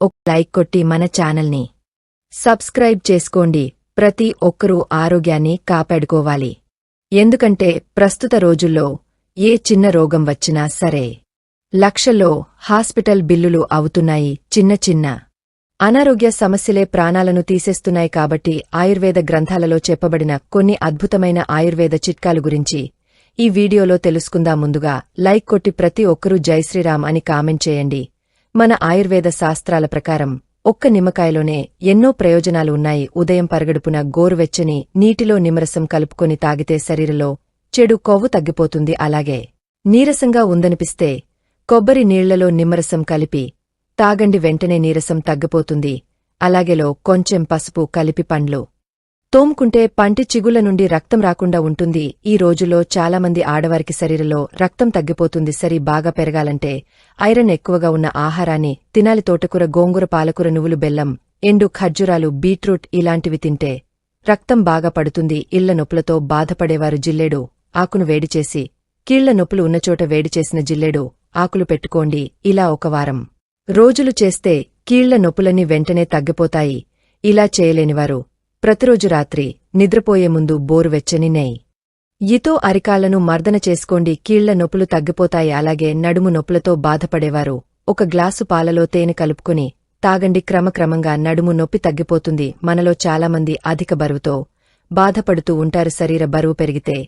ఒక లైక్ కొట్టి మన ఛానల్ని సబ్స్క్రైబ్ చేసుకోండి. ప్రతి ఒక్కరూ ఆరోగ్యాన్ని కాపాడుకోవాలి. ఎందుకంటే ప్రస్తుత రోజుల్లో ఏ చిన్న రోగం వచ్చినా సరే లక్షల్లో హాస్పిటల్ బిల్లులు అవుతున్నాయి. చిన్న చిన్న అనారోగ్య సమస్యలే ప్రాణాలను తీసేస్తున్నాయి. కాబట్టి ఆయుర్వేద గ్రంథాలలో చెప్పబడిన కొన్ని అద్భుతమైన ఆయుర్వేద చిట్కాలు గురించి ఈ వీడియోలో తెలుసుకుందాం. ముందుగా లైక్ కొట్టి ప్రతి ఒక్కరూ జై శ్రీరామ్ అని కామెంట్ చేయండి. మన ఆయుర్వేద శాస్త్రాల ప్రకారం ఒక్క నిమ్మకాయలోనే ఎన్నో ప్రయోజనాలు ఉన్నాయి. ఉదయం పరగడుపున గోరువెచ్చని నీటిలో నిమ్మరసం కలుపుకొని తాగితే శరీరంలో చెడు కొవ్వు తగ్గిపోతుంది. అలాగే నీరసంగా ఉందనిపిస్తే కొబ్బరి నీళ్లలో నిమ్మరసం కలిపి తాగండి, వెంటనే నీరసం తగ్గిపోతుంది. అలాగేలో కొంచెం పసుపు కలిపి పండ్లు తోముకుంటే పంటి చిగుళ్ల నుండి రక్తం రాకుండా ఉంటుంది. ఈ రోజుల్లో చాలామంది ఆడవారికి శరీరంలో రక్తం తగ్గిపోతుంది. సరి బాగా పెరగాలంటే ఐరన్ ఎక్కువగా ఉన్న ఆహారాన్ని తినాలి. తోటకూర, గోంగూర, పాలకూర, నువ్వులు, బెల్లం, ఎండు ఖర్జూరాలు, బీట్రూట్ ఇలాంటివి తింటే రక్తం బాగా పడుతుంది. ఇళ్ల నొప్పులతో బాధపడేవారు జిల్లేడు ఆకును వేడిచేసి కీళ్ల నొప్పులు ఉన్నచోట వేడిచేసిన జిల్లేడు ఆకులు పెట్టుకోండి. ఇలా ఒక వారం రోజులు చేస్తే కీళ్ల నొప్పులన్నీ వెంటనే తగ్గిపోతాయి. ఇలా చేయలేనివారు ప్రతిరోజు రాత్రి నిద్రపోయే ముందు బోరువెచ్చని నెయ్యితో అరికాళ్లను మర్దన చేసుకోండి. కీళ్ల నొప్పులు తగ్గిపోతాయి. అలాగే నడుము నొప్పులతో బాధపడేవారు ఒక గ్లాసు పాలలో తేనె కలుపుకుని తాగండి. క్రమక్రమంగా నడుము నొప్పి తగ్గిపోతుంది. మనలో చాలామంది అధిక బరువుతో బాధపడుతూ ఉంటారు. శరీర బరువు పెరిగితే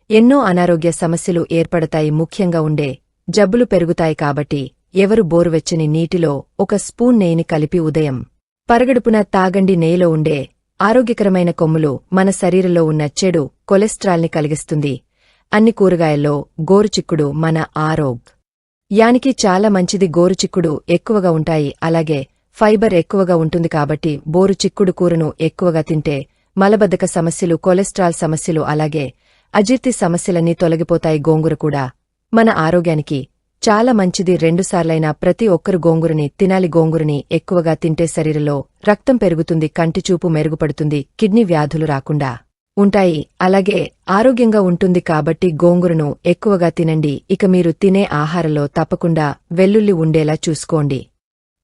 ఎన్నో అనారోగ్య సమస్యలు ఏర్పడతాయి. ముఖ్యంగా ఉండే జబ్బులు పెరుగుతాయి. కాబట్టి ఎవరు బోరువెచ్చని నీటిలో ఒక స్పూన్ నెయ్యిని కలిపి ఉదయం పరగడుపున తాగండి. నెయ్యిలో ఉండే ఆరోగ్యకరమైన కొమ్ములు మన శరీరంలో ఉన్న చెడు కొలెస్ట్రాల్ని కలిగిస్తుంది. అన్ని కూరగాయల్లో గోరుచిక్కుడు మన ఆరోగ్యానికి చాలా మంచిది. గోరుచిక్కుడు ఎక్కువగా ఉంటాయి. అలాగే ఫైబర్ ఎక్కువగా ఉంటుంది. కాబట్టి బోరుచిక్కుడు కూరను ఎక్కువగా తింటే మలబద్ధక సమస్యలు, కొలెస్ట్రాల్ సమస్యలు, అలాగే అజీర్తి సమస్యలన్నీ తొలగిపోతాయి. గోంగూర కూడా మన ఆరోగ్యానికి చాలా మంచిది. 2 సార్లైనా ప్రతి ఒక్కరు గోంగూరని తినాలి. గోంగూరని ఎక్కువగా తింటే శరీరంలో రక్తం పెరుగుతుంది, కంటిచూపు మెరుగుపడుతుంది, కిడ్నీ వ్యాధులు రాకుండా ఉంటాయి. అలాగే ఆరోగ్యంగా ఉంటుంది. కాబట్టి గోంగూరను ఎక్కువగా తినండి. ఇక మీరు తినే ఆహారంలో తప్పకుండా వెల్లుల్లి ఉండేలా చూసుకోండి.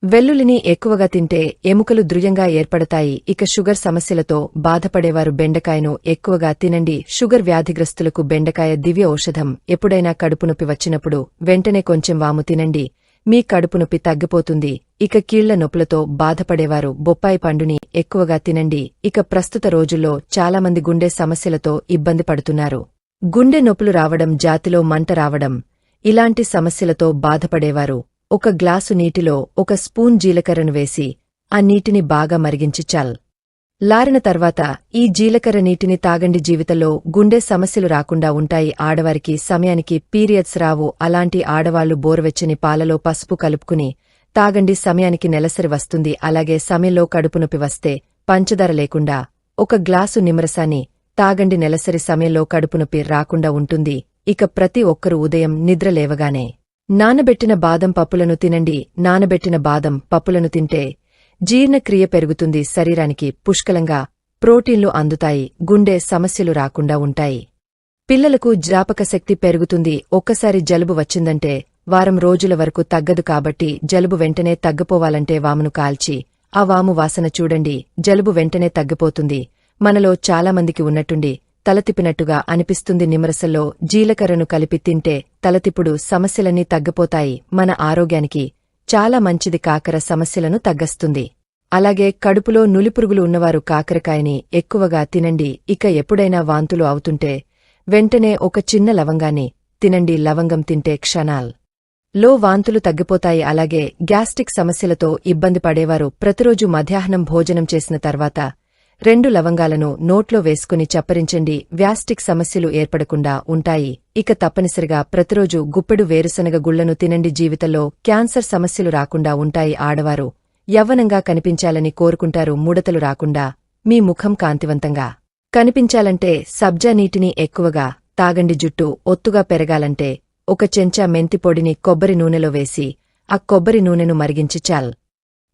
వెల్లుల్లిని ఎక్కువగా తింటే ఎముకలు దృఢంగా ఏర్పడతాయి. ఇక షుగర్ సమస్యలతో బాధపడేవారు బెండకాయను ఎక్కువగా తినండి. షుగర్ వ్యాధిగ్రస్తులకు బెండకాయ దివ్య ఔషధం. ఎప్పుడైనా కడుపునొప్పి వచ్చినప్పుడు వెంటనే కొంచెం వాము తినండి. మీ కడుపునొప్పి తగ్గిపోతుంది. ఇక కీళ్ల నొప్పులతో బాధపడేవారు బొప్పాయి పండుని ఎక్కువగా తినండి. ఇక ప్రస్తుత రోజుల్లో చాలామంది గుండె సమస్యలతో ఇబ్బంది పడుతున్నారు. గుండె నొప్పులు రావడం, జాతిలో మంట రావడం ఇలాంటి సమస్యలతో బాధపడేవారు ఒక గ్లాసు నీటిలో ఒక స్పూన్ జీలకర్రను వేసి ఆ నీటిని బాగా మరిగించి లారిన తర్వాత ఈ జీలకర్ర నీటిని తాగండి. జీవితంలో గుండె సమస్యలు రాకుండా ఉంటాయి. ఆడవారికి సమయానికి పీరియడ్స్ రావు. అలాంటి ఆడవాళ్లు బోరువెచ్చని పాలలో పసుపు కలుపుకుని తాగండి. సమయానికి నెలసరి వస్తుంది. అలాగే సమయంలో కడుపునొప్పి వస్తే పంచదార లేకుండా ఒక గ్లాసు నిమ్మరసాన్ని తాగండి. నెలసరి సమయంలో కడుపునొప్పి రాకుండా ఉంటుంది. ఇక ప్రతి ఒక్కరూ ఉదయం నిద్ర లేవగానే నానబెట్టిన బాదం పప్పులను తినండి. నానబెట్టిన బాదం పప్పులను తింటే జీర్ణక్రియ పెరుగుతుంది. శరీరానికి పుష్కలంగా ప్రోటీన్లు అందుతాయి. గుండె సమస్యలు రాకుండా ఉంటాయి. పిల్లలకు జ్ఞాపకశక్తి పెరుగుతుంది. ఒక్కసారి జలుబు వచ్చిందంటే వారం రోజుల వరకు తగ్గదు. కాబట్టి జలుబు వెంటనే తగ్గిపోవాలంటే వామును కాల్చి ఆ వాము వాసన చూడండి. జలుబు వెంటనే తగ్గిపోతుంది. మనలో చాలామందికి ఉన్నట్టుండి తలతిప్పినట్టుగా అనిపిస్తుంది. నిమ్మరసంలో జీలకర్రను కలిపి తింటే తలతిప్పుడు సమస్యలన్నీ తగ్గిపోతాయి. మన ఆరోగ్యానికి చాలా మంచిది. కాకర సమస్యలను తగ్గస్తుంది. అలాగే కడుపులో నులిపురుగులు ఉన్నవారు కాకరకాయని ఎక్కువగా తినండి. ఇక ఎప్పుడైనా వాంతులు అవుతుంటే వెంటనే ఒక చిన్న లవంగాన్ని తినండి. లవంగం తింటే క్షణాల్లో వాంతులు తగ్గిపోతాయి. అలాగే గ్యాస్ట్రిక్ సమస్యలతో ఇబ్బంది పడేవారు ప్రతిరోజు మధ్యాహ్నం భోజనం చేసిన తర్వాత 2 లవంగాలను నోట్లో వేసుకుని చప్పరించండి. గ్యాస్ట్రిక్ సమస్యలు ఏర్పడకుండా ఉంటాయి. ఇక తప్పనిసరిగా ప్రతిరోజు గుప్పెడు వేరుశనగ గుళ్లను తినండి. జీవితంలో క్యాన్సర్ సమస్యలు రాకుండా ఉంటాయి. ఆడవారు యవ్వనంగా కనిపించాలని కోరుకుంటారు. ముడతలు రాకుండా మీ ముఖం కాంతివంతంగా కనిపించాలంటే సబ్జా నీటిని ఎక్కువగా తాగండి. జుట్టు ఒత్తుగా పెరగాలంటే ఒక చెంచా మెంతి పొడిని కొబ్బరి నూనెలో వేసి ఆ కొబ్బరి నూనెను మరిగించి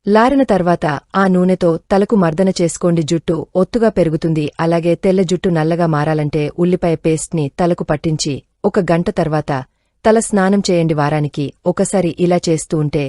లారిన తర్వాత ఆ నూనెతో తలకు మర్దన చేసుకోండి. జుట్టు ఒత్తుగా పెరుగుతుంది. అలాగే తెల్ల జుట్టు నల్లగా మారాలంటే ఉల్లిపాయ పేస్ట్ని తలకు పట్టించి 1 గంట తర్వాత తల స్నానం చేయండి. వారానికి ఒకసారి ఇలా చేస్తూ ఉంటే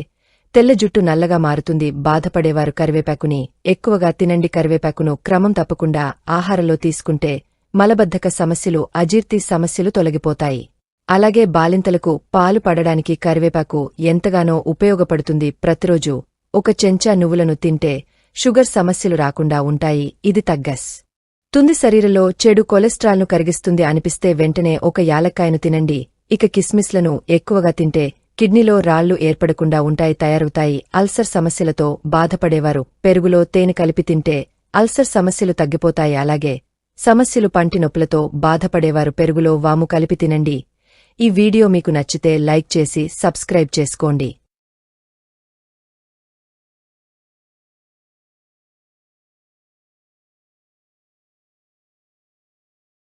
తెల్ల జుట్టు నల్లగా మారుతుంది. బాధపడేవారు కరివేపాకుని ఎక్కువగా తినండి. కరివేపాకును క్రమం తప్పకుండా ఆహారంలో తీసుకుంటే మలబద్ధక సమస్యలు, అజీర్తి సమస్యలు తొలగిపోతాయి. అలాగే బాలింతలకు పాలు పడడానికి కరివేపాకు ఎంతగానో ఉపయోగపడుతుంది. ప్రతిరోజు ఒక చెంచా నువ్వులను తింటే షుగర్ సమస్యలు రాకుండా ఉంటాయి. ఇది తగ్గిస్తుంది. శరీరంలో చెడు కొలెస్ట్రాల్ను కరిగిస్తుంది అనిపిస్తే వెంటనే ఒక యాలక్కాయను తినండి. ఇక కిస్మిస్లను ఎక్కువగా తింటే కిడ్నీలో రాళ్లు ఏర్పడకుండా తయారవుతాయి. అల్సర్ సమస్యలతో బాధపడేవారు పెరుగులో తేనె కలిపి తింటే అల్సర్ సమస్యలు తగ్గిపోతాయి. అలాగే సమస్యలు పంటి నొప్పులతో బాధపడేవారు పెరుగులో వాము కలిపి తినండి. ఈ వీడియో మీకు నచ్చితే లైక్ చేసి సబ్స్క్రైబ్ చేసుకోండి.